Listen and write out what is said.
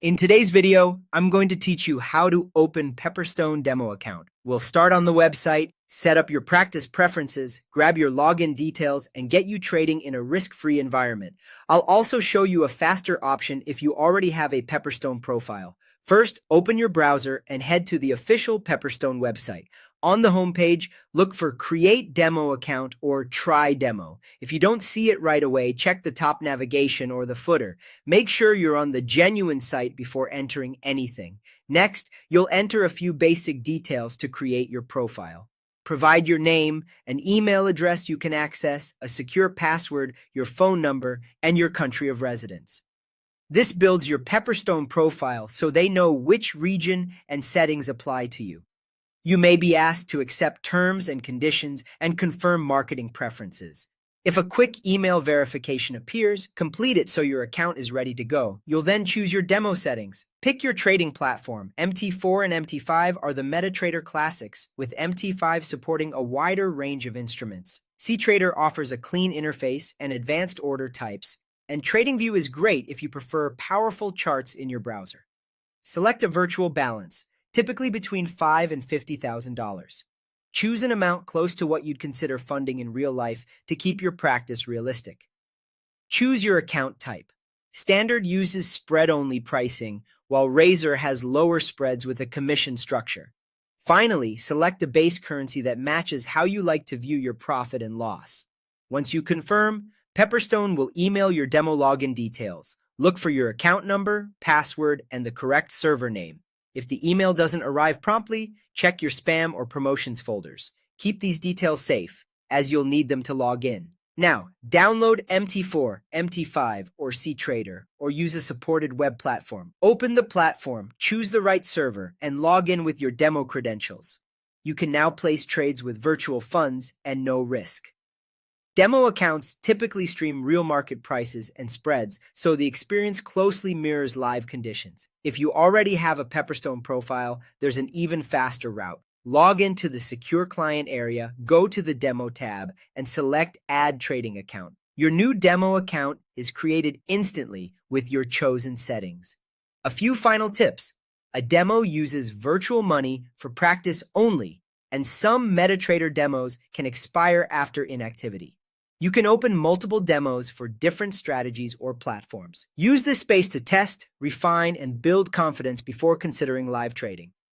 In today's video, I'm going to teach you how to open Pepperstone demo account. We'll start on the website, set up your practice preferences, grab your login details, and get you trading in a risk-free environment. I'll also show you a faster option if you already have a Pepperstone profile. First, open your browser and head to the official Pepperstone website. On the homepage, look for Create Demo Account or Try Demo. If you don't see it right away, check the top navigation or the footer. Make sure you're on the genuine site before entering anything. Next, you'll enter a few basic details to create your profile. Provide your name, an email address you can access, a secure password, your phone number, and your country of residence. This builds your Pepperstone profile so they know which region and settings apply to you. You may be asked to accept terms and conditions and confirm marketing preferences. If a quick email verification appears, complete it so your account is ready to go. You'll then choose your demo settings. Pick your trading platform. MT4 and MT5 are the MetaTrader classics, with MT5 supporting a wider range of instruments. cTrader offers a clean interface and advanced order types, and TradingView is great if you prefer powerful charts in your browser. Select a virtual balance, typically between $5,000 and $50,000. Choose an amount close to what you'd consider funding in real life to keep your practice realistic. Choose your account type. Standard uses spread-only pricing, while Razor has lower spreads with a commission structure. Finally, select a base currency that matches how you like to view your profit and loss. Once you confirm, Pepperstone will email your demo login details. Look for your account number, password, and the correct server name. If the email doesn't arrive promptly, check your spam or promotions folders. Keep these details safe, as you'll need them to log in. Now, download MT4, MT5, or cTrader, or use a supported web platform. Open the platform, choose the right server, and log in with your demo credentials. You can now place trades with virtual funds and no risk. Demo accounts typically stream real market prices and spreads, so the experience closely mirrors live conditions. If you already have a Pepperstone profile, there's an even faster route. Log into the Secure Client area, go to the Demo tab, and select Add Trading Account. Your new demo account is created instantly with your chosen settings. A few final tips. A demo uses virtual money for practice only, and some MetaTrader demos can expire after inactivity. You can open multiple demos for different strategies or platforms. Use this space to test, refine, and build confidence before considering live trading.